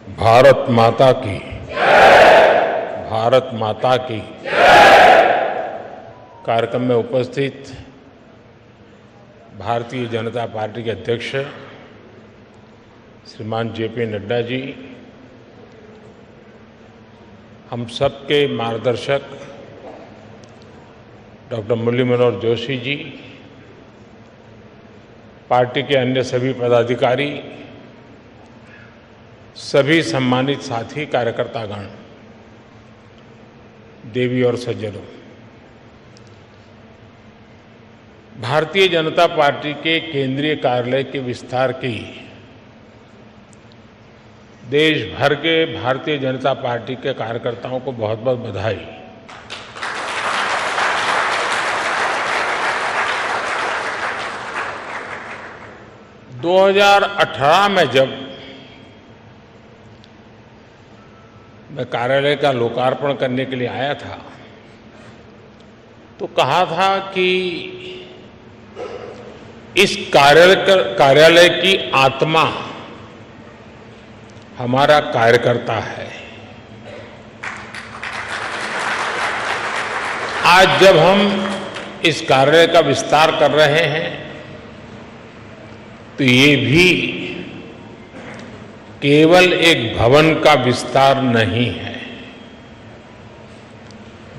भारत माता की भारत माता की कार्यक्रम में उपस्थित भारतीय जनता पार्टी के अध्यक्ष श्रीमान जेपी नड्डा जी, हम सबके मार्गदर्शक डॉक्टर मुरली मनोहर जोशी जी, पार्टी के अन्य सभी पदाधिकारी, सभी सम्मानित साथी कार्यकर्तागण, देवी और सज्जनों, भारतीय जनता पार्टी के केंद्रीय कार्यालय के विस्तार की देश भर के भारतीय जनता पार्टी के कार्यकर्ताओं को बहुत बहुत बधाई। दो 2018 में जब मैं कार्यालय का लोकार्पण करने के लिए आया था तो कहा था कि इस कार्यालय की आत्मा हमारा कार्यकर्ता है। आज जब हम इस कार्यालय का विस्तार कर रहे हैं तो ये भी केवल एक भवन का विस्तार नहीं है,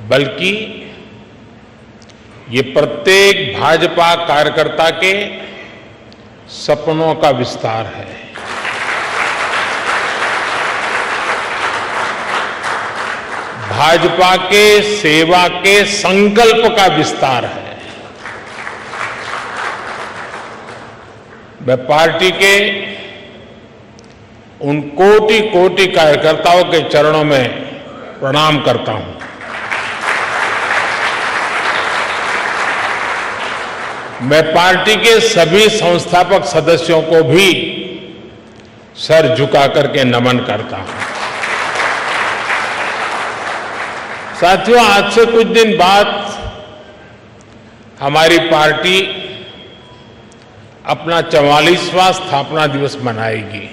बल्कि ये प्रत्येक भाजपा कार्यकर्ता के सपनों का विस्तार है। भाजपा के सेवा के संकल्प का विस्तार है। मैं पार्टी के उन कोटि कोटि कार्यकर्ताओं के चरणों में प्रणाम करता हूं। मैं पार्टी के सभी संस्थापक सदस्यों को भी सर झुका करके नमन करता हूं। साथियों, आज से कुछ दिन बाद हमारी पार्टी अपना 44वां स्थापना दिवस मनाएगी।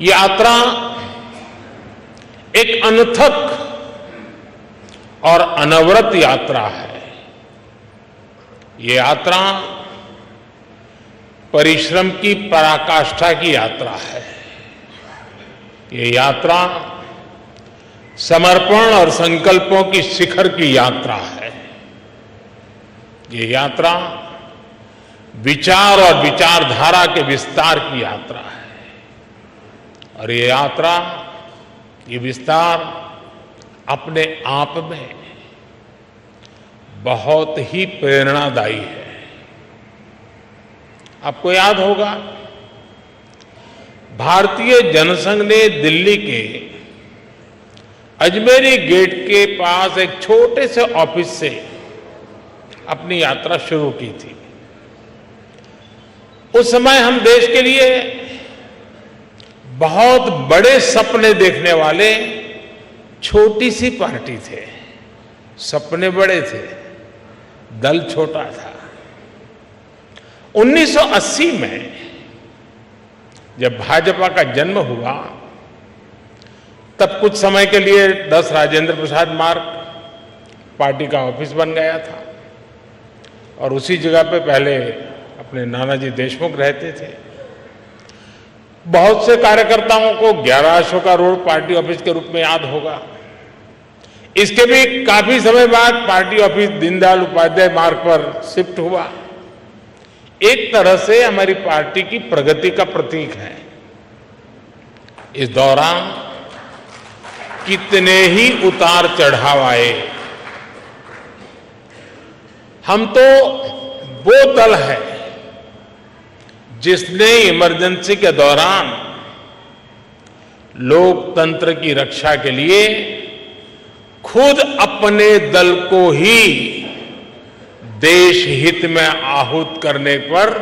ये यात्रा एक अनथक और अनवरत यात्रा है। ये यात्रा परिश्रम की पराकाष्ठा की यात्रा है। ये यात्रा समर्पण और संकल्पों की शिखर की यात्रा है। ये यात्रा विचार और विचारधारा के विस्तार की यात्रा है। और ये यात्रा, ये विस्तार अपने आप में बहुत ही प्रेरणादायी है। आपको याद होगा, भारतीय जनसंघ ने दिल्ली के अजमेरी गेट के पास एक छोटे से ऑफिस से अपनी यात्रा शुरू की थी। उस समय हम देश के लिए बहुत बड़े सपने देखने वाले छोटी सी पार्टी थे। सपने बड़े थे, दल छोटा था। 1980 में जब भाजपा का जन्म हुआ, तब कुछ समय के लिए 10 राजेंद्र प्रसाद मार्ग पार्टी का ऑफिस बन गया था और उसी जगह पे पहले अपने नानाजी देशमुख रहते थे। बहुत से कार्यकर्ताओं को 11 अशोका रोड पार्टी ऑफिस के रूप में याद होगा। इसके भी काफी समय बाद पार्टी ऑफिस दीनदयाल उपाध्याय मार्ग पर शिफ्ट हुआ। एक तरह से हमारी पार्टी की प्रगति का प्रतीक है। इस दौरान कितने ही उतार चढ़ाव आए। हम तो वो दल है जिसने इमरजेंसी के दौरान लोकतंत्र की रक्षा के लिए खुद अपने दल को ही देश हित में आहूत करने पर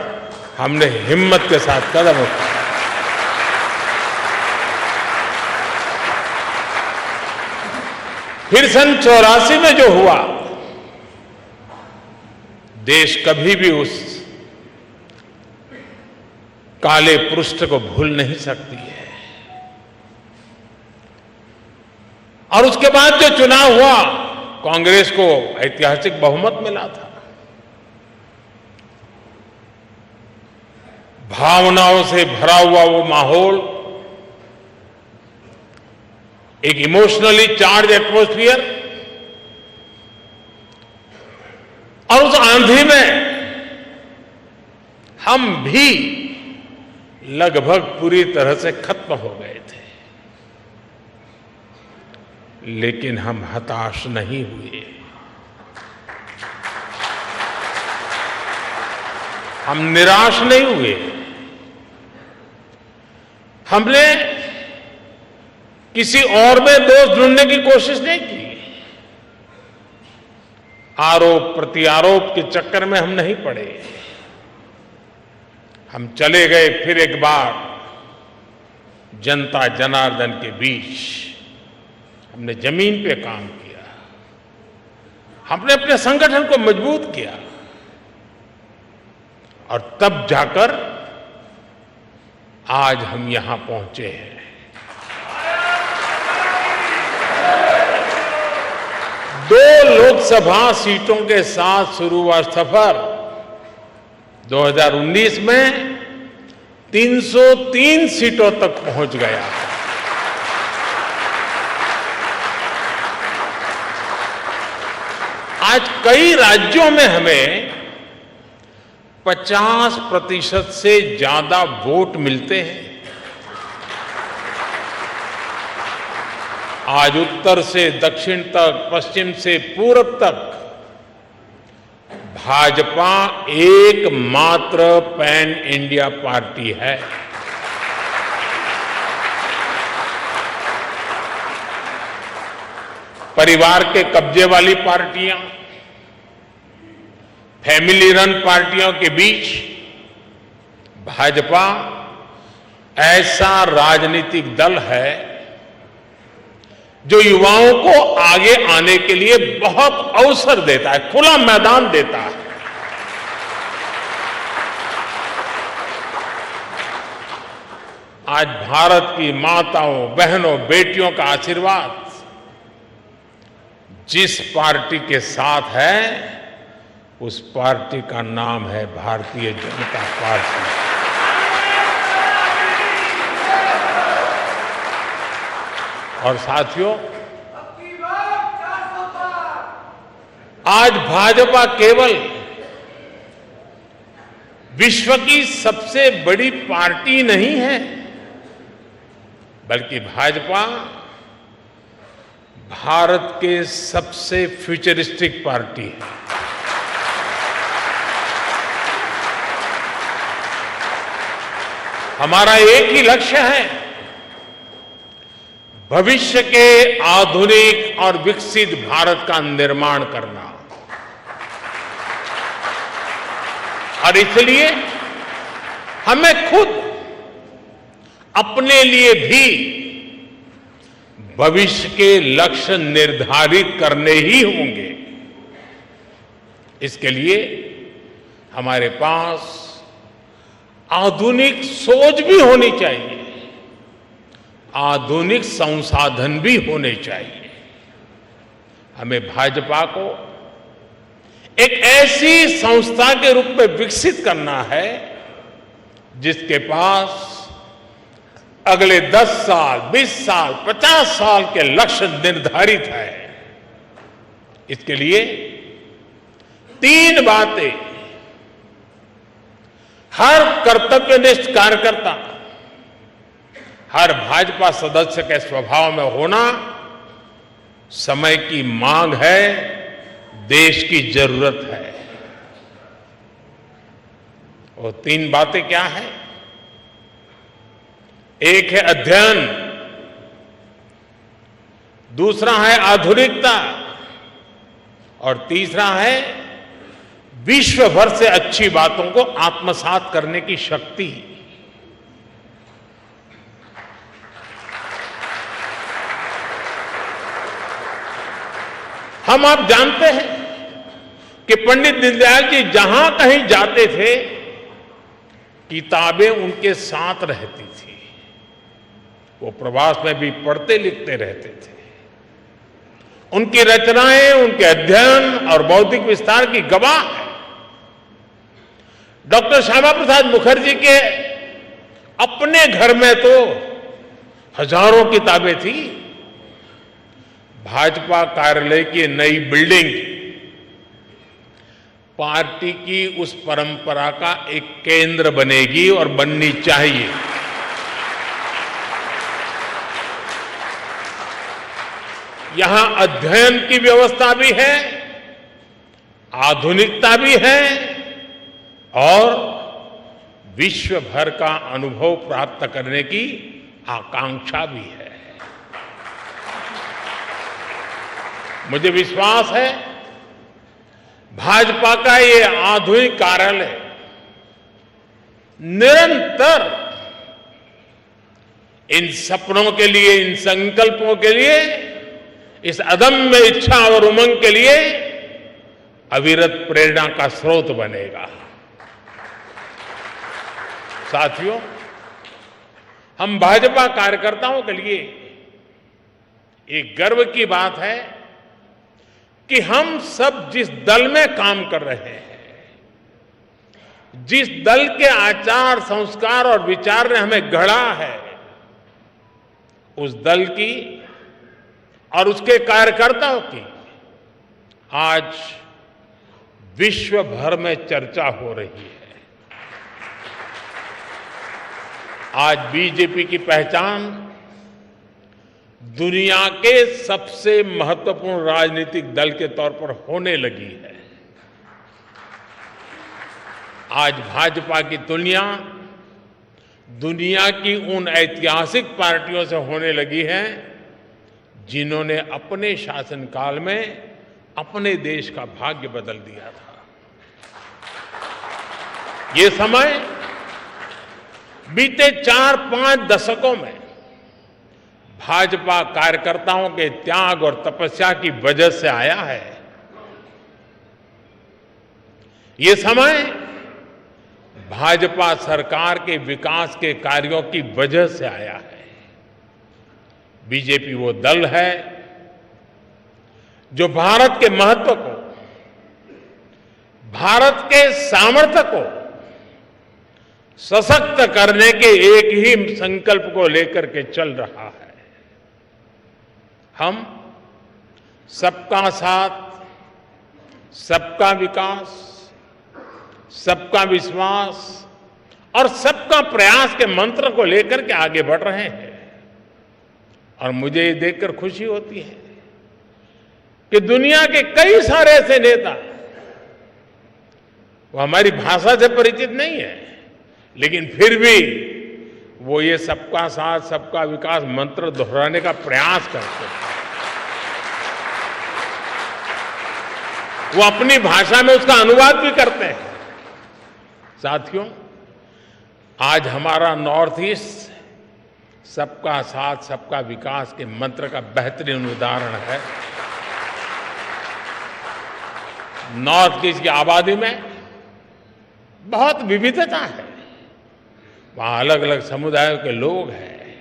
हमने हिम्मत के साथ कदम उठाया। फिर सन 84 में जो हुआ, देश कभी भी उस काले पृष्ठ को भूल नहीं सकती है। और उसके बाद जो चुनाव हुआ, कांग्रेस को ऐतिहासिक बहुमत मिला था। भावनाओं से भरा हुआ वो माहौल, एक इमोशनली चार्ज एटमॉस्फियर, और उस आंधी में हम भी लगभग पूरी तरह से खत्म हो गए थे। लेकिन हम हताश नहीं हुए, हम निराश नहीं हुए। हमने किसी और में दोष ढूंढने की कोशिश नहीं की। आरोप प्रत्यारोप के चक्कर में हम नहीं पड़े। हम चले गए फिर एक बार जनता जनार्दन के बीच। हमने जमीन पे काम किया, हमने अपने संगठन को मजबूत किया, और तब जाकर आज हम यहां पहुंचे हैं। दो लोकसभा सीटों के साथ शुरू हुआ सफर 2019 में 303 सीटों तक पहुंच गया। आज कई राज्यों में हमें 50% से ज्यादा वोट मिलते हैं। आज उत्तर से दक्षिण तक, पश्चिम से पूरब तक भाजपा एकमात्र पैन इंडिया पार्टी है। परिवार के कब्जे वाली पार्टियां, फैमिली रन पार्टियों के बीच भाजपा ऐसा राजनीतिक दल है जो युवाओं को आगे आने के लिए बहुत अवसर देता है, खुला मैदान देता है। आज भारत की माताओं, बहनों, बेटियों का आशीर्वाद जिस पार्टी के साथ है, उस पार्टी का नाम है भारतीय जनता पार्टी। और साथियों, आज भाजपा केवल विश्व की सबसे बड़ी पार्टी नहीं है, बल्कि भाजपा भारत के सबसे फ्यूचरिस्टिक पार्टी है। हमारा एक ही लक्ष्य है, भविष्य के आधुनिक और विकसित भारत का निर्माण करना। और इसलिए हमें खुद अपने लिए भी भविष्य के लक्ष्य निर्धारित करने ही होंगे। इसके लिए हमारे पास आधुनिक सोच भी होनी चाहिए, आधुनिक संसाधन भी होने चाहिए। हमें भाजपा को एक ऐसी संस्था के रूप में विकसित करना है जिसके पास अगले 10 साल, 20 साल, 50 साल के लक्ष्य निर्धारित है। इसके लिए 3 बातें हर कर्तव्यनिष्ठ कार्यकर्ता, हर भाजपा सदस्य के स्वभाव में होना समय की मांग है, देश की जरूरत है। वो 3 बातें क्या हैं? एक है अध्ययन, दूसरा है आधुनिकता, और तीसरा है विश्व भर से अच्छी बातों को आत्मसात करने की शक्ति। हम आप जानते हैं कि पंडित दीनदयाल जी जहां कहीं जाते थे, किताबें उनके साथ रहती थी। वो प्रवास में भी पढ़ते लिखते रहते थे। उनकी रचनाएं, उनके अध्ययन और बौद्धिक विस्तार की गवाह है। डॉक्टर श्यामा प्रसाद मुखर्जी के अपने घर में तो हजारों किताबें थी। भाजपा कार्यालय की नई बिल्डिंग पार्टी की उस परंपरा का एक केंद्र बनेगी और बननी चाहिए। यहां अध्ययन की व्यवस्था भी है, आधुनिकता भी है और विश्व भर का अनुभव प्राप्त करने की आकांक्षा भी है। मुझे विश्वास है भाजपा का ये आधुनिक कार्यालय निरंतर इन सपनों के लिए, इन संकल्पों के लिए, इस अदम्य इच्छा और उमंग के लिए अविरत प्रेरणा का स्रोत बनेगा। साथियों, हम भाजपा कार्यकर्ताओं के लिए एक गर्व की बात है कि हम सब जिस दल में काम कर रहे हैं, जिस दल के आचार, संस्कार और विचार ने हमें गढ़ा है, उस दल की और उसके कार्यकर्ताओं की आज विश्व भर में चर्चा हो रही है। आज बीजेपी की पहचान दुनिया के सबसे महत्वपूर्ण राजनीतिक दल के तौर पर होने लगी है। आज भाजपा की तुलना दुनिया की उन ऐतिहासिक पार्टियों से होने लगी है जिन्होंने अपने शासनकाल में अपने देश का भाग्य बदल दिया था। ये समय बीते 4-5 दशकों में भाजपा कार्यकर्ताओं के त्याग और तपस्या की वजह से आया है। ये समय भाजपा सरकार के विकास के कार्यों की वजह से आया है। बीजेपी वो दल है जो भारत के महत्व को, भारत के सामर्थ्य को सशक्त करने के एक ही संकल्प को लेकर के चल रहा है। हम सबका साथ, सबका विकास, सबका विश्वास और सबका प्रयास के मंत्र को लेकर के आगे बढ़ रहे हैं। और मुझे ये देखकर खुशी होती है कि दुनिया के कई सारे ऐसे नेता, वो हमारी भाषा से परिचित नहीं है, लेकिन फिर भी वो ये सबका साथ, सबका विकास मंत्र दोहराने का प्रयास करते हैं। वो अपनी भाषा में उसका अनुवाद भी करते हैं। साथियों, आज हमारा नॉर्थ ईस्ट सबका साथ, सबका विकास के मंत्र का बेहतरीन उदाहरण है। नॉर्थ ईस्ट की आबादी में बहुत विविधता है। वहां अलग अलग समुदायों के लोग हैं।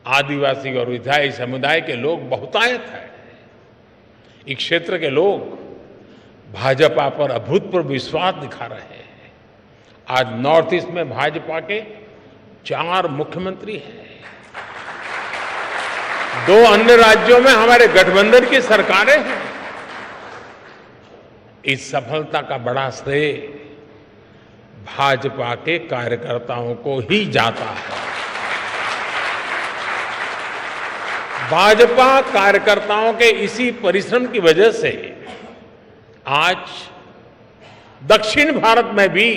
आदिवासी और विधायी समुदाय के लोग बहुतायत हैं। इस क्षेत्र के लोग भाजपा पर अभूतपूर्व विश्वास दिखा रहे हैं। आज नॉर्थ ईस्ट में भाजपा के 4 मुख्यमंत्री हैं। 2 अन्य राज्यों में हमारे गठबंधन की सरकारें हैं। इस सफलता का बड़ा श्रेय भाजपा के कार्यकर्ताओं को ही जाता है। भाजपा कार्यकर्ताओं के इसी परिश्रम की वजह से आज दक्षिण भारत में भी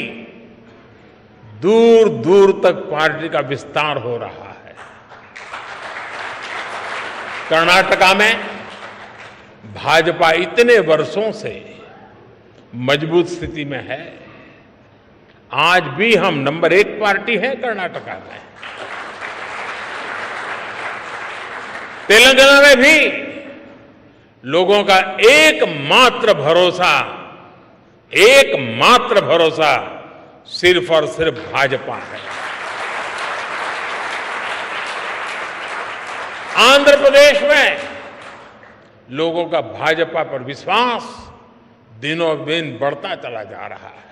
दूर दूर तक पार्टी का विस्तार हो रहा है। कर्नाटका में भाजपा इतने वर्षों से मजबूत स्थिति में है। आज भी हम नंबर 1 पार्टी है कर्नाटका में। तेलंगाना में भी लोगों का एकमात्र भरोसा सिर्फ और सिर्फ भाजपा है। आंध्र प्रदेश में लोगों का भाजपा पर विश्वास दिनों दिन बढ़ता चला जा रहा है।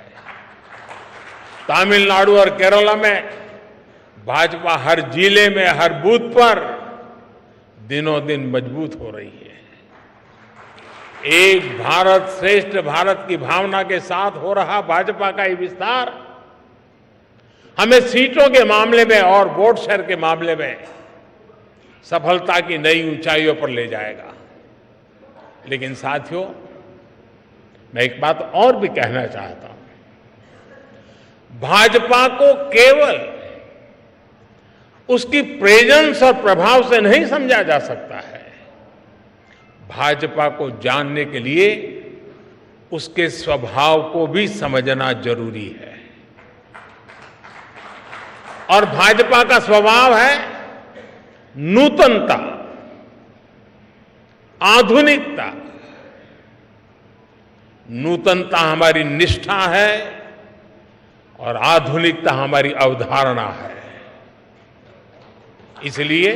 तमिलनाडु और केरला में भाजपा हर जिले में, हर बूथ पर दिनों दिन मजबूत हो रही है। एक भारत श्रेष्ठ भारत की भावना के साथ हो रहा भाजपा का ये विस्तार हमें सीटों के मामले में और वोट शेयर के मामले में सफलता की नई ऊंचाइयों पर ले जाएगा। लेकिन साथियों, मैं एक बात और भी कहना चाहता हूं। भाजपा को केवल उसकी प्रेजेंस और प्रभाव से नहीं समझा जा सकता है। भाजपा को जानने के लिए उसके स्वभाव को भी समझना जरूरी है। और भाजपा का स्वभाव है नूतनता, आधुनिकता। नूतनता हमारी निष्ठा है और आधुनिकता हमारी अवधारणा है। इसलिए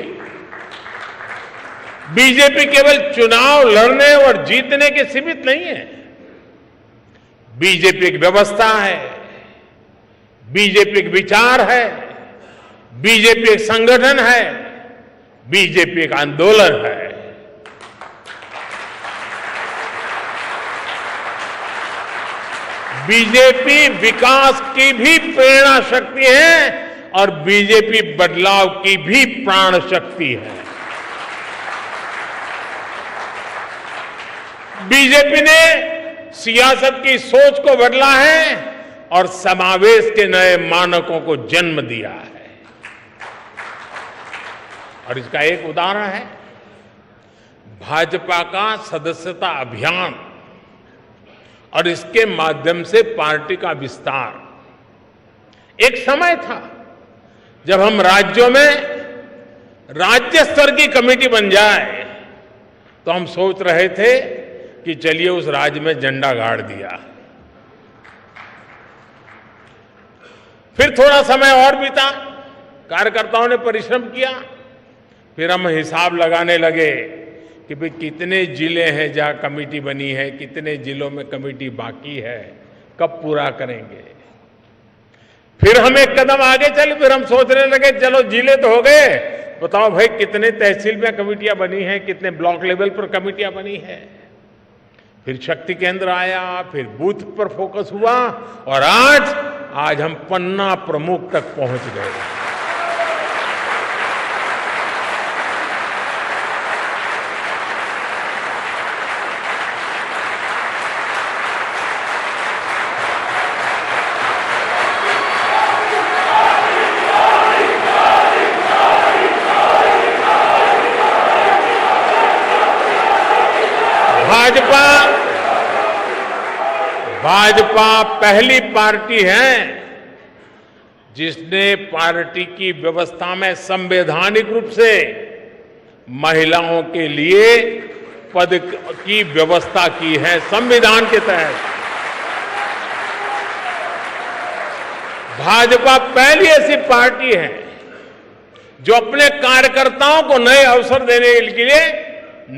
बीजेपी केवल चुनाव लड़ने और जीतने के सीमित नहीं है। बीजेपी एक व्यवस्था है, बीजेपी एक विचार है, बीजेपी एक संगठन है, बीजेपी एक आंदोलन है। बीजेपी विकास की भी प्रेरणा शक्ति है और बीजेपी बदलाव की भी प्राण शक्ति है। बीजेपी ने सियासत की सोच को बदला है और समावेश के नए मानकों को जन्म दिया है। और इसका एक उदाहरण है भाजपा का सदस्यता अभियान और इसके माध्यम से पार्टी का विस्तार। एक समय था जब हम राज्यों में राज्य स्तर की कमेटी बन जाए तो हम सोच रहे थे कि चलिए उस राज्य में झंडा गाड़ दिया। फिर थोड़ा समय और बीता, कार्यकर्ताओं ने परिश्रम किया, फिर हम हिसाब लगाने लगे कि भाई कितने जिले हैं जहां कमेटी बनी है, कितने जिलों में कमेटी बाकी है, कब पूरा करेंगे। फिर हम एक कदम आगे चले, फिर हम सोचने लगे चलो जिले तो हो गए, बताओ भाई कितने तहसील में कमेटियां बनी हैं, कितने ब्लॉक लेवल पर कमेटियां बनी है। फिर शक्ति केंद्र आया, फिर बूथ पर फोकस हुआ और आज हम पन्ना प्रमुख तक पहुंच गए। भाजपा पहली पार्टी है जिसने पार्टी की व्यवस्था में संवैधानिक रूप से महिलाओं के लिए पद की व्यवस्था की है। संविधान के तहत भाजपा पहली ऐसी पार्टी है जो अपने कार्यकर्ताओं को नए अवसर देने के लिए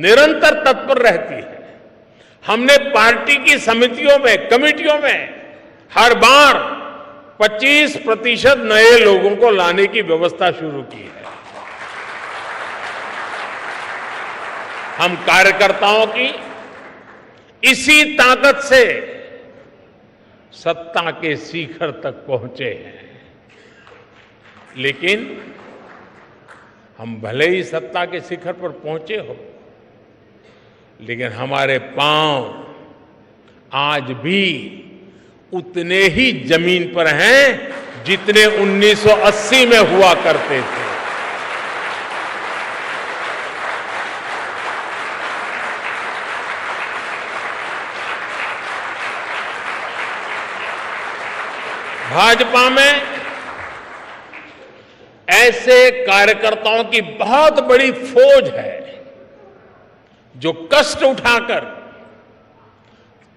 निरंतर तत्पर रहती है। हमने पार्टी की समितियों में, कमेटियों में हर बार 25% नए लोगों को लाने की व्यवस्था शुरू की है। हम कार्यकर्ताओं की इसी ताकत से सत्ता के शिखर तक पहुंचे हैं। लेकिन हम भले ही सत्ता के शिखर पर पहुंचे हो, लेकिन हमारे पांव आज भी उतने ही जमीन पर हैं जितने 1980 में हुआ करते थे। भाजपा में ऐसे कार्यकर्ताओं की बहुत बड़ी फौज है जो कष्ट उठाकर,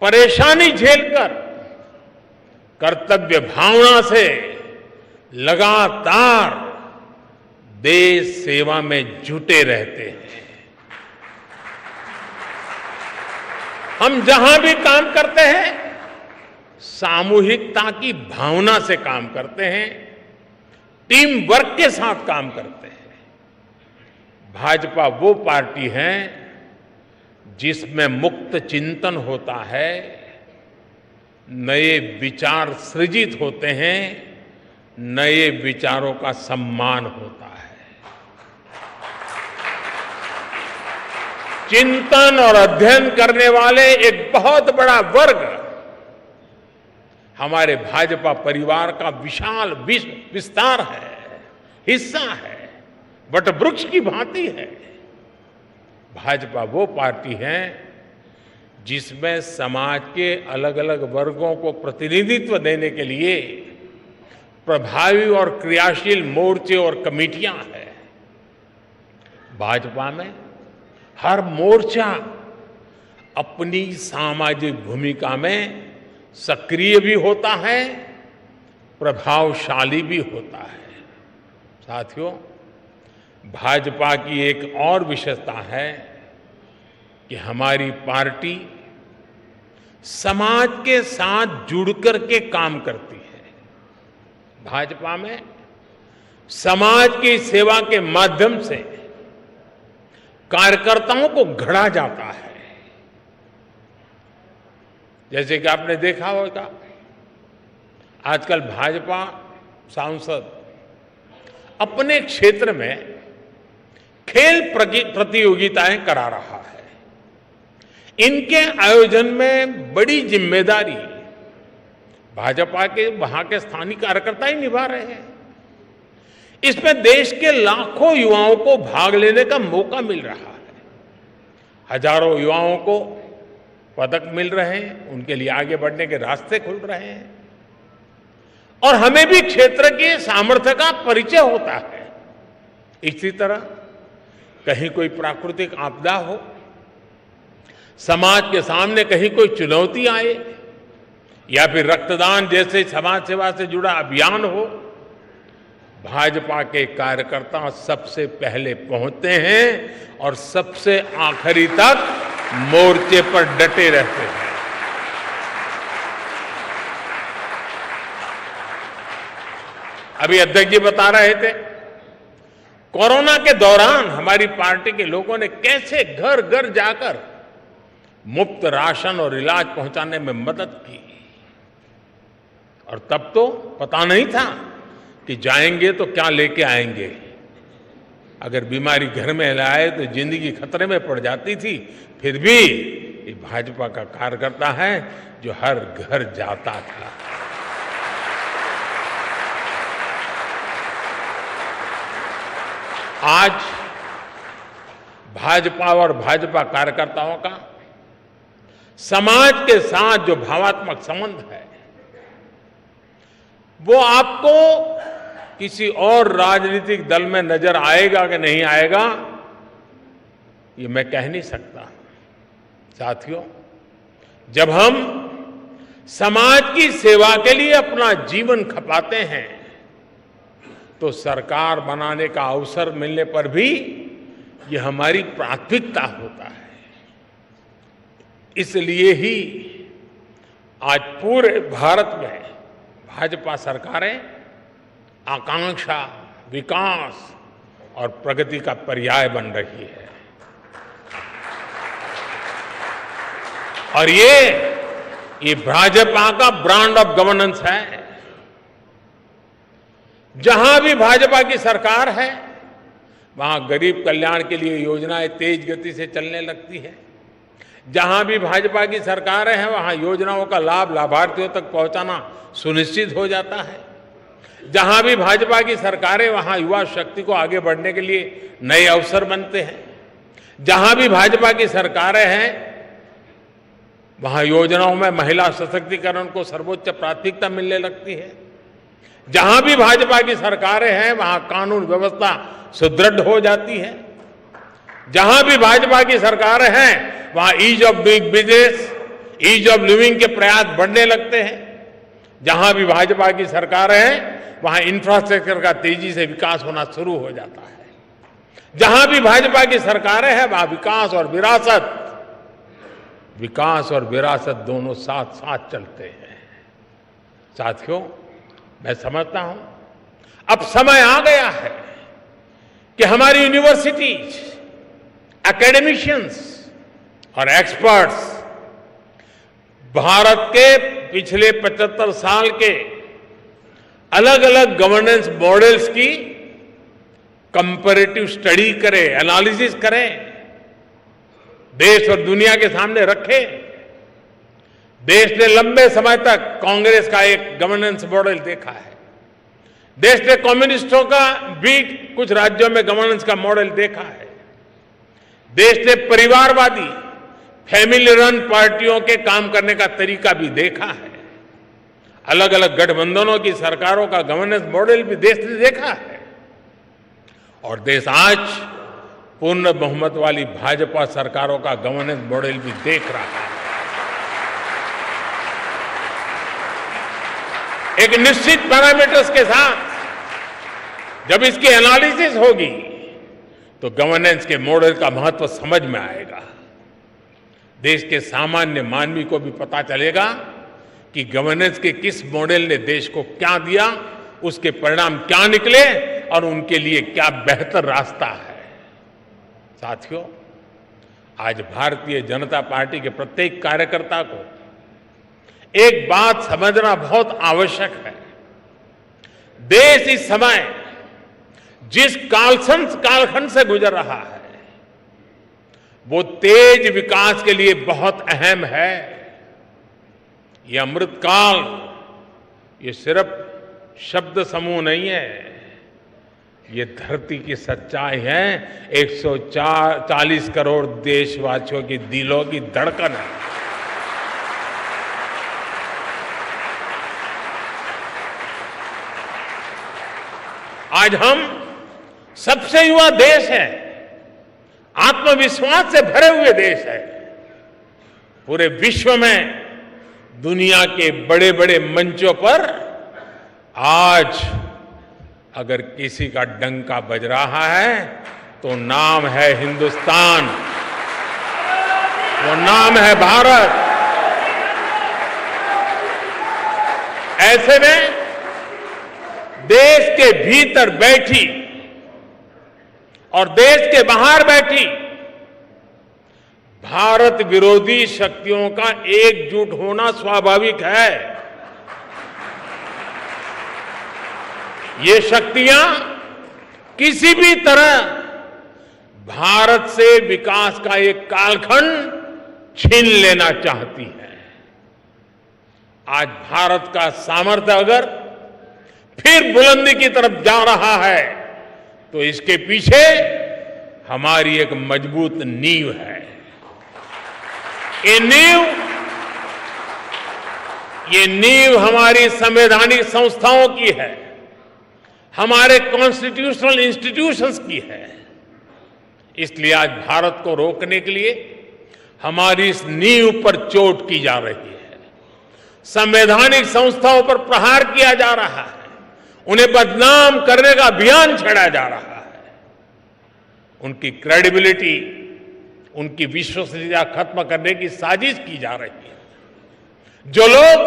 परेशानी झेलकर, कर्तव्य भावना से लगातार देश सेवा में जुटे रहते हैं। हम जहां भी काम करते हैं सामूहिकता की भावना से काम करते हैं, टीम वर्क के साथ काम करते हैं। भाजपा वो पार्टी है जिसमें मुक्त चिंतन होता है, नए विचार सृजित होते हैं, नए विचारों का सम्मान होता है। चिंतन और अध्ययन करने वाले एक बहुत बड़ा वर्ग हमारे भाजपा परिवार का विशाल विस्तार है, हिस्सा है, वट वृक्ष की भांति है। भाजपा वो पार्टी है जिसमें समाज के अलग अलग वर्गों को प्रतिनिधित्व देने के लिए प्रभावी और क्रियाशील मोर्चे और कमेटियां हैं। भाजपा में हर मोर्चा अपनी सामाजिक भूमिका में सक्रिय भी होता है, प्रभावशाली भी होता है। साथियों, भाजपा की एक और विशेषता है कि हमारी पार्टी समाज के साथ जुड़कर के काम करती है। भाजपा में समाज की सेवा के माध्यम से कार्यकर्ताओं को गढ़ा जाता है। जैसे कि आपने देखा होगा, आजकल भाजपा सांसद अपने क्षेत्र में खेल प्रतियोगिताएं करा रहा है। इनके आयोजन में बड़ी जिम्मेदारी भाजपा के वहां के स्थानीय कार्यकर्ता ही निभा रहे हैं। इसमें देश के लाखों युवाओं को भाग लेने का मौका मिल रहा है। हजारों युवाओं को पदक मिल रहे हैं, उनके लिए आगे बढ़ने के रास्ते खुल रहे हैं और हमें भी क्षेत्र के सामर्थ्य का परिचय होता है। इसी तरह कहीं कोई प्राकृतिक आपदा हो, समाज के सामने कहीं कोई चुनौती आए या फिर रक्तदान जैसे समाज सेवा से जुड़ा अभियान हो, भाजपा के कार्यकर्ता सबसे पहले पहुंचते हैं और सबसे आखिरी तक मोर्चे पर डटे रहते हैं। अभी अध्यक्ष जी बता रहे थे, कोरोना के दौरान हमारी पार्टी के लोगों ने कैसे घर घर जाकर मुफ्त राशन और इलाज पहुंचाने में मदद की। और तब तो पता नहीं था कि जाएंगे तो क्या लेके आएंगे। अगर बीमारी घर में लाए तो जिंदगी खतरे में पड़ जाती थी। फिर भी ये भाजपा का कार्यकर्ता है जो हर घर जाता था। आज भाजपा और भाजपा कार्यकर्ताओं का समाज के साथ जो भावात्मक संबंध है, वो आपको किसी और राजनीतिक दल में नजर आएगा कि नहीं आएगा, ये मैं कह नहीं सकता। साथियों, जब हम समाज की सेवा के लिए अपना जीवन खपाते हैं तो सरकार बनाने का अवसर मिलने पर भी ये हमारी प्राथमिकता होता है। इसलिए ही आज पूरे भारत में भाजपा सरकारें आकांक्षा, विकास और प्रगति का पर्याय बन रही है। और ये भाजपा का ब्रांड ऑफ गवर्नेंस है। जहां भी भाजपा की सरकार है वहां गरीब कल्याण के लिए योजनाएं तेज गति से चलने लगती है। जहां भी भाजपा की सरकारें हैं वहां योजनाओं का लाभ लाभार्थियों तक पहुंचाना सुनिश्चित हो जाता है। जहां भी भाजपा की सरकारें वहां युवा शक्ति को आगे बढ़ने के लिए नए अवसर बनते हैं। जहां भी भाजपा की सरकारें हैं वहां योजनाओं में महिला सशक्तिकरण को सर्वोच्च प्राथमिकता मिलने लगती है। जहां भी भाजपा की सरकारें हैं वहां कानून व्यवस्था सुदृढ़ हो जाती है। जहां भी भाजपा की सरकारें हैं वहां ease of doing business, ease of living के प्रयास बढ़ने लगते हैं। जहां भी भाजपा की सरकारें हैं वहां इंफ्रास्ट्रक्चर का तेजी से विकास होना शुरू हो जाता है। जहां भी भाजपा की सरकारें हैं वहां विकास और विकास और विरासत दोनों साथ साथ चलते हैं। साथियों, मैं समझता हूं अब समय आ गया है कि हमारी यूनिवर्सिटीज, एकेडमिशियंस और एक्सपर्ट्स भारत के पिछले 75 साल के अलग अलग गवर्नेंस मॉडल्स की कंपैरेटिव स्टडी करें, एनालिसिस करें, देश और दुनिया के सामने रखें। देश ने लंबे समय तक कांग्रेस का एक गवर्नेंस मॉडल देखा है। देश ने कम्युनिस्टों का भी कुछ राज्यों में गवर्नेंस का मॉडल देखा है। देश ने परिवारवादी, फैमिली रन पार्टियों के काम करने का तरीका भी देखा है। अलग अलग गठबंधनों की सरकारों का गवर्नेंस मॉडल भी देश ने देखा है। और देश आज पूर्ण बहुमत वाली भाजपा सरकारों का गवर्नेंस मॉडल भी देख रहा है। एक निश्चित पैरामीटर्स के साथ जब इसकी एनालिसिस होगी तो गवर्नेंस के मॉडल का महत्व समझ में आएगा। देश के सामान्य मानवी को भी पता चलेगा कि गवर्नेंस के किस मॉडल ने देश को क्या दिया, उसके परिणाम क्या निकले और उनके लिए क्या बेहतर रास्ता है। साथियों, आज भारतीय जनता पार्टी के प्रत्येक कार्यकर्ता को एक बात समझना बहुत आवश्यक है। देश इस समय जिस कालखंड से गुजर रहा है वो तेज विकास के लिए बहुत अहम है। ये अमृतकाल ये सिर्फ शब्द समूह नहीं है, ये धरती की सच्चाई है। 140 करोड़ देशवासियों की दिलों की धड़कन है। आज हम सबसे युवा देश है, आत्मविश्वास से भरे हुए देश है। पूरे विश्व में दुनिया के बड़े बड़े मंचों पर आज अगर किसी का डंका बज रहा है तो नाम है हिंदुस्तान, वो नाम है भारत। ऐसे में देश के भीतर बैठी और देश के बाहर बैठी भारत विरोधी शक्तियों का एकजुट होना स्वाभाविक है। ये शक्तियां किसी भी तरह भारत से विकास का एक कालखंड छीन लेना चाहती हैं। आज भारत का सामर्थ्य अगर फिर बुलंदी की तरफ जा रहा है तो इसके पीछे हमारी एक मजबूत नींव है। ये नींव हमारी संवैधानिक संस्थाओं की है, हमारे कॉन्स्टिट्यूशनल इंस्टीट्यूशंस की है। इसलिए आज भारत को रोकने के लिए हमारी इस नींव पर चोट की जा रही है, संवैधानिक संस्थाओं पर प्रहार किया जा रहा है, उन्हें बदनाम करने का अभियान छेड़ा जा रहा है। उनकी क्रेडिबिलिटी, उनकी विश्वसनीयता खत्म करने की साजिश की जा रही है। जो लोग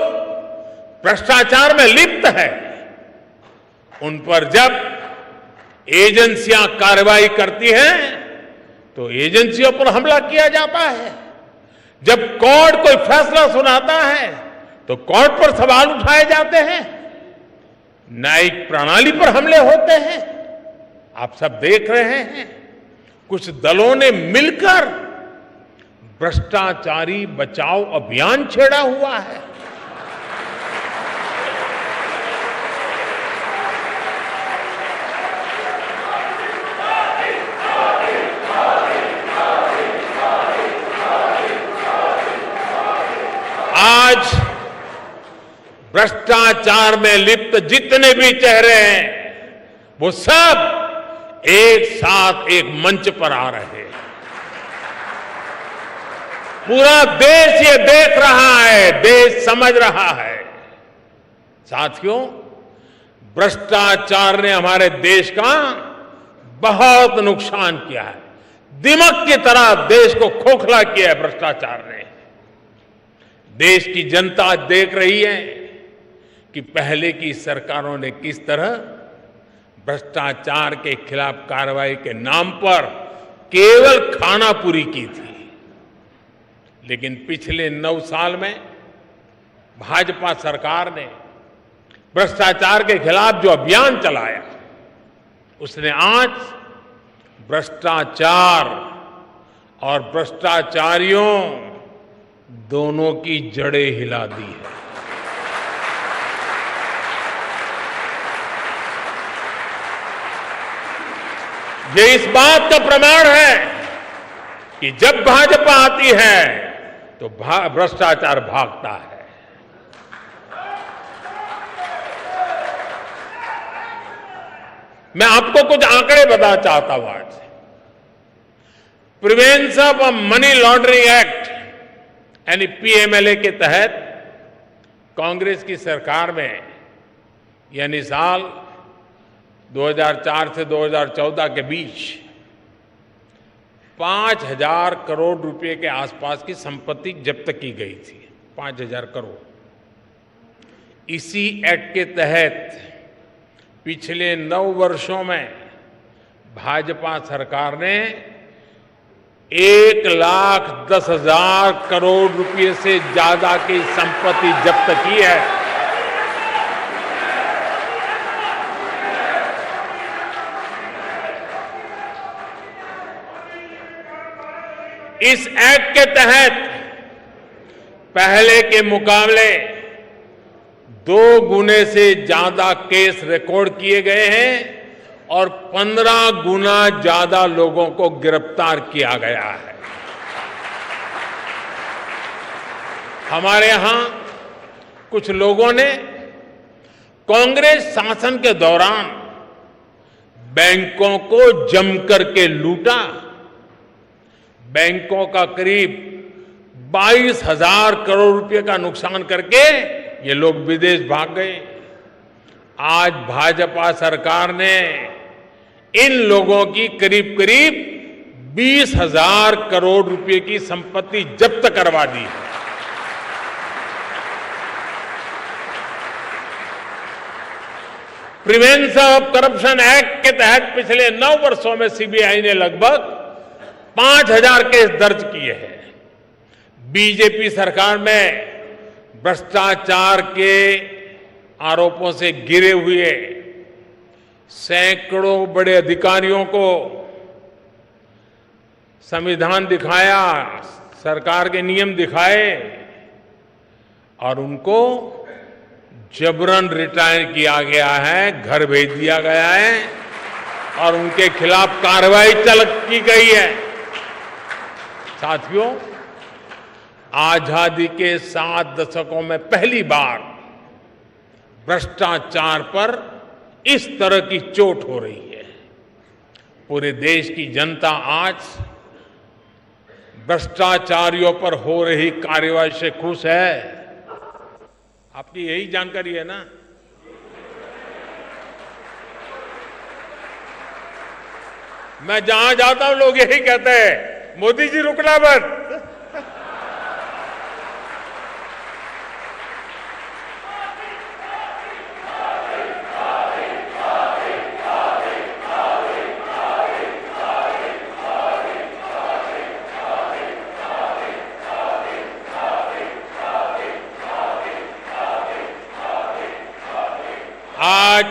भ्रष्टाचार में लिप्त है उन पर जब एजेंसियां कार्रवाई करती हैं तो एजेंसियों पर हमला किया जाता है। जब कोर्ट कोई फैसला सुनाता है तो कोर्ट पर सवाल उठाए जाते हैं, न्यायिक प्रणाली पर हमले होते हैं। आप सब देख रहे हैं कुछ दलों ने मिलकर भ्रष्टाचारी बचाओ अभियान छेड़ा हुआ है। आज भ्रष्टाचार में लिप्त जितने भी चेहरे हैं वो सब एक साथ एक मंच पर आ रहे हैं। पूरा देश ये देख रहा है, देश समझ रहा है। साथियों, भ्रष्टाचार ने हमारे देश का बहुत नुकसान किया है। दिमक की तरह देश को खोखला किया है भ्रष्टाचार ने। देश की जनता आज देख रही है कि पहले की सरकारों ने किस तरह भ्रष्टाचार के खिलाफ कार्रवाई के नाम पर केवल खानापुरी की थी। लेकिन पिछले 9 साल में भाजपा सरकार ने भ्रष्टाचार के खिलाफ जो अभियान चलाया, उसने आज भ्रष्टाचार और भ्रष्टाचारियों दोनों की जड़ें हिला दी है। ये इस बात का प्रमाण है कि जब भाजपा आती है तो भ्रष्टाचार भागता है। मैं आपको कुछ आंकड़े बताना चाहता हूं आज। Prevention of money laundering act यानी पीएमएलए के तहत कांग्रेस की सरकार में यानी साल 2004 से 2014 के बीच 5,000 करोड़ रुपए के आसपास की संपत्ति जब्त की गई थी। 5,000 करोड़। इसी एक्ट के तहत पिछले 9 वर्षों में भाजपा सरकार ने 1,10,000 करोड़ रुपए से ज्यादा की संपत्ति जब्त की है। इस एक्ट के तहत पहले के मुकाबले 2 गुने से ज्यादा केस रिकॉर्ड किए गए हैं और 15 गुना ज्यादा लोगों को गिरफ्तार किया गया है। हमारे यहां कुछ लोगों ने कांग्रेस शासन के दौरान बैंकों को जमकर के लूटा। बैंकों का करीब 22,000 करोड़ रुपए का नुकसान करके ये लोग विदेश भाग गए। आज भाजपा सरकार ने इन लोगों की करीब करीब 20,000 करोड़ रुपए की संपत्ति जब्त करवा दी है। प्रिवेंशन ऑफ करप्शन एक्ट के तहत पिछले 9 वर्षों में सीबीआई ने लगभग 5,000 केस दर्ज किए हैं। बीजेपी सरकार में भ्रष्टाचार के आरोपों से घिरे हुए सैकड़ों बड़े अधिकारियों को संविधान दिखाया, सरकार के नियम दिखाए और उनको जबरन रिटायर किया गया है, घर भेज दिया गया है और उनके खिलाफ कार्रवाई की गई है। साथियों, आजादी के 7 दशकों में पहली बार भ्रष्टाचार पर इस तरह की चोट हो रही है। पूरे देश की जनता आज भ्रष्टाचारियों पर हो रही कार्रवाई से खुश है। आपकी यही जानकारी है ना? मैं जहां जाता हूं लोग यही कहते हैं, मोदी जी रुकना मत। आज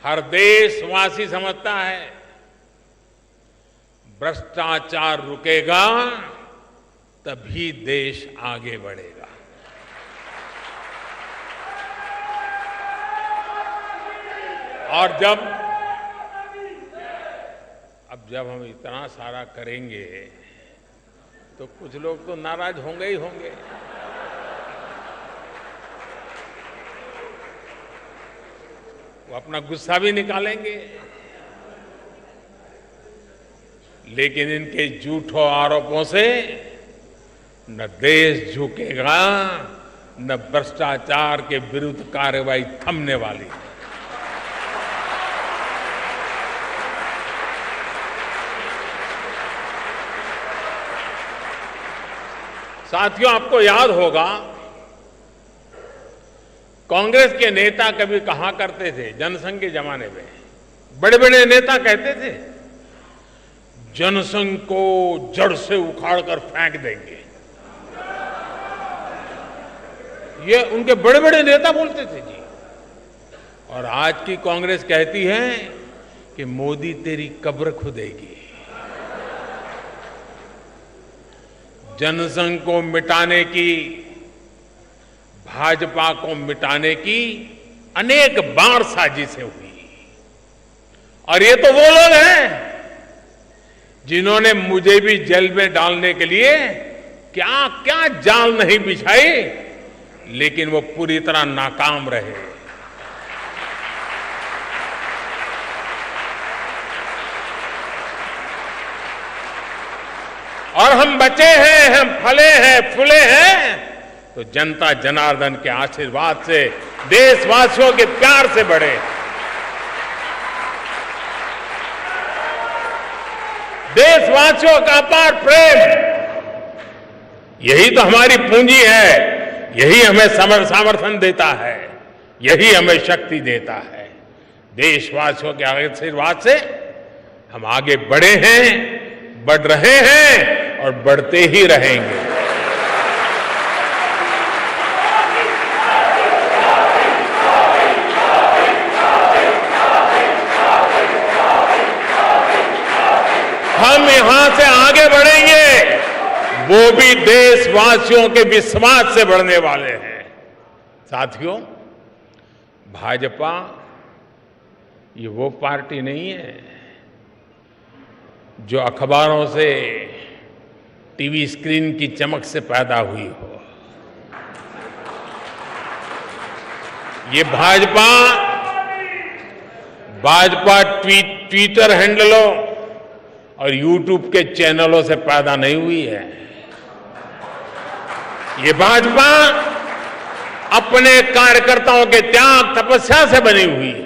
हर देशवासी समझता है भ्रष्टाचार रुकेगा तभी देश आगे बढ़ेगा। और जब हम इतना सारा करेंगे तो कुछ लोग तो नाराज होंगे ही होंगे। वो अपना गुस्सा भी निकालेंगे, लेकिन इनके झूठों आरोपों से न देश झुकेगा, न भ्रष्टाचार के विरुद्ध कार्रवाई थमने वाली है। साथियों, आपको याद होगा कांग्रेस के नेता कभी कहा करते थे, जनसंघ के जमाने में बड़े बड़े नेता कहते थे, जनसंघ को जड़ से उखाड़कर फेंक देंगे। ये उनके बड़े बड़े नेता बोलते थे जी। और आज की कांग्रेस कहती है कि मोदी तेरी कब्र खुदेगी। जनसंघ को मिटाने की, भाजपा को मिटाने की अनेक बार साजिशें हुई। और ये तो वो लोग हैं जिन्होंने मुझे भी जेल में डालने के लिए क्या क्या जाल नहीं बिछाई, लेकिन वो पूरी तरह नाकाम रहे। और हम बचे हैं, हम फले हैं, फूले हैं तो जनता जनार्दन के आशीर्वाद से, देशवासियों के प्यार से बढ़े। देशवासियों का अपार प्रेम, यही तो हमारी पूंजी है, यही हमें समर्थन देता है, यही हमें शक्ति देता है। देशवासियों के आशीर्वाद से हम आगे बढ़े हैं, बढ़ रहे हैं और बढ़ते ही रहेंगे। हम यहां से आगे बढ़ेंगे, वो भी देशवासियों के विश्वास से बढ़ने वाले हैं। साथियों, भाजपा ये वो पार्टी नहीं है जो अखबारों से, टीवी स्क्रीन की चमक से पैदा हुई हो। ये भाजपा ट्विटर हैंडलों और यूट्यूब के चैनलों से पैदा नहीं हुई है। ये भाजपा अपने कार्यकर्ताओं के त्याग तपस्या से बनी हुई है।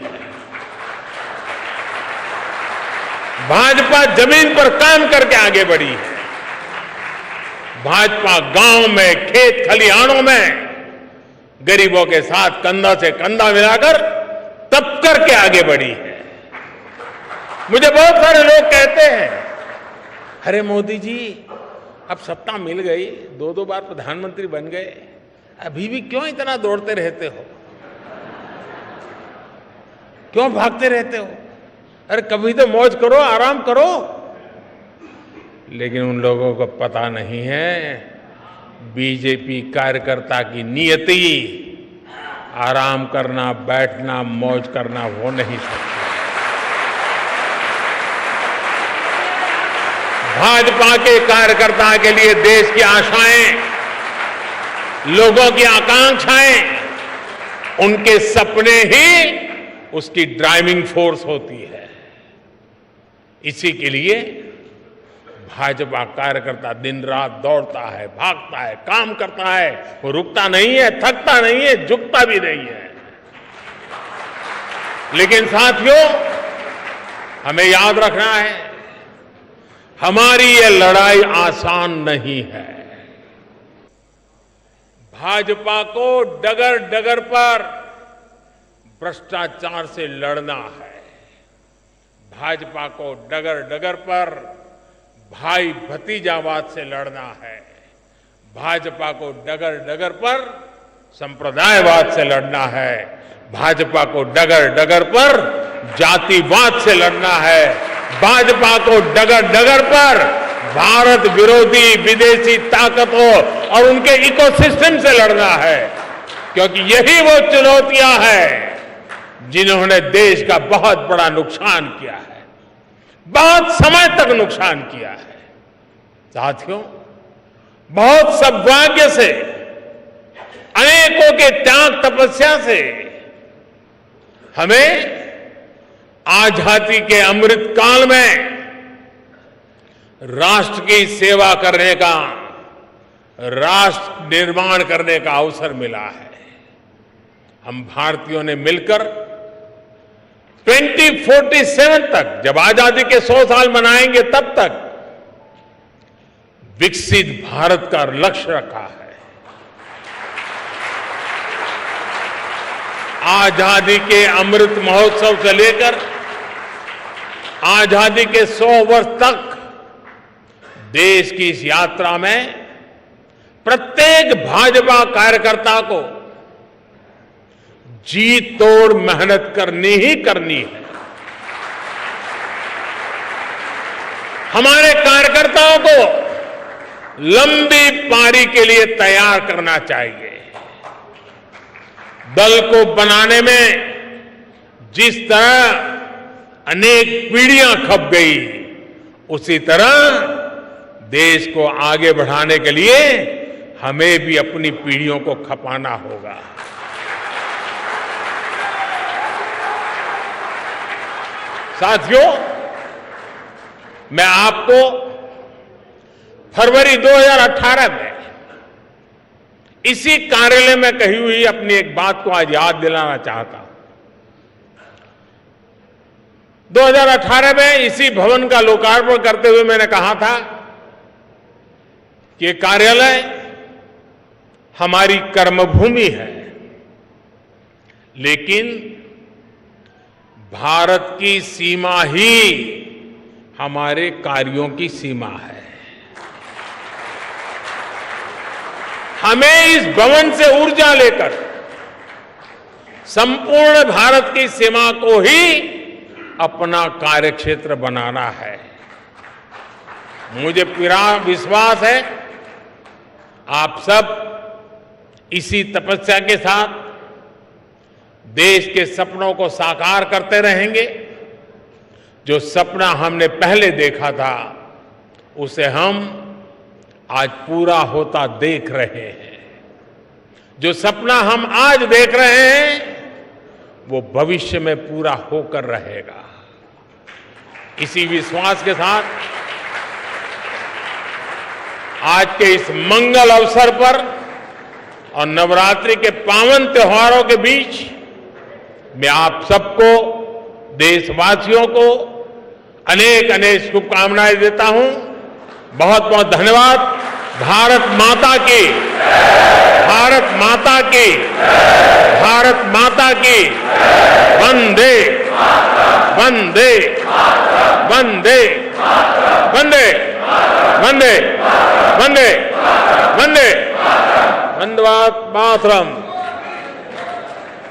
भाजपा जमीन पर काम करके आगे बढ़ी है। भाजपा गांव में, खेत खलिहानों में गरीबों के साथ कंधा से कंधा मिलाकर तप करके आगे बढ़ी है। मुझे बहुत सारे लोग कहते हैं, अरे मोदी जी अब सत्ता मिल गई, 2 बार प्रधानमंत्री बन गए, अभी भी क्यों इतना दौड़ते रहते हो, क्यों भागते रहते हो? अरे कभी तो मौज करो, आराम करो। लेकिन उन लोगों को पता नहीं है, बीजेपी कार्यकर्ता की नियति आराम करना, बैठना, मौज करना हो नहीं सकती। भाजपा के कार्यकर्ता के लिए देश की आशाएं, लोगों की आकांक्षाएं, उनके सपने ही उसकी ड्राइविंग फोर्स होती है। इसी के लिए भाजपा कार्यकर्ता दिन रात दौड़ता है, भागता है, काम करता है, वो रुकता नहीं है, थकता नहीं है, झुकता भी नहीं है। लेकिन साथियों, हमें याद रखना है, हमारी ये लड़ाई आसान नहीं है। भाजपा को डगर डगर पर भ्रष्टाचार से लड़ना है। भाजपा को डगर डगर पर भाई भतीजावाद से लड़ना है। भाजपा को डगर डगर पर संप्रदायवाद से लड़ना है। भाजपा को डगर डगर पर जातिवाद से लड़ना है। भाजपा को डगर डगर पर भारत विरोधी विदेशी ताकतों और उनके इकोसिस्टम से लड़ना है, क्योंकि यही वो चुनौतियां हैं जिन्होंने देश का बहुत बड़ा नुकसान किया है, बहुत समय तक नुकसान किया है। साथियों, बहुत सौभाग्य से, अनेकों के त्याग तपस्या से हमें आजादी के अमृत काल में राष्ट्र की सेवा करने का, राष्ट्र निर्माण करने का अवसर मिला है। हम भारतीयों ने मिलकर 2047 तक, जब आजादी के 100 साल मनाएंगे, तब तक विकसित भारत का लक्ष्य रखा है। आजादी के अमृत महोत्सव से लेकर आजादी के 100 वर्ष तक देश की इस यात्रा में प्रत्येक भाजपा कार्यकर्ता को जी तोड़ मेहनत करनी ही करनी है। हमारे कार्यकर्ताओं को लंबी पारी के लिए तैयार करना चाहिए। दल को बनाने में जिस तरह अनेक पीढ़ियां खप गई, उसी तरह देश को आगे बढ़ाने के लिए हमें भी अपनी पीढ़ियों को खपाना होगा। साथियों, मैं आपको फरवरी 2018 में इसी कार्यालय में कही हुई अपनी एक बात को आज याद दिलाना चाहता हूं। 2018 में इसी भवन का लोकार्पण करते हुए मैंने कहा था कि कार्यालय हमारी कर्मभूमि है, लेकिन भारत की सीमा ही हमारे कार्यों की सीमा है। हमें इस भवन से ऊर्जा लेकर संपूर्ण भारत की सीमा को ही अपना कार्यक्षेत्र बनाना है। मुझे पूरा विश्वास है आप सब इसी तपस्या के साथ देश के सपनों को साकार करते रहेंगे। जो सपना हमने पहले देखा था उसे हम आज पूरा होता देख रहे हैं। जो सपना हम आज देख रहे हैं वो भविष्य में पूरा होकर रहेगा। इसी विश्वास के साथ आज के इस मंगल अवसर पर और नवरात्रि के पावन त्योहारों के बीच मैं आप सबको, देशवासियों को अनेक अनेक शुभकामनाएं देता हूं। बहुत बहुत धन्यवाद। भारत माता की, भारत माता की, भारत माता की। वंदे वंदे वंदे वंदे वंदे वंदे वंदे वंदे मातरम।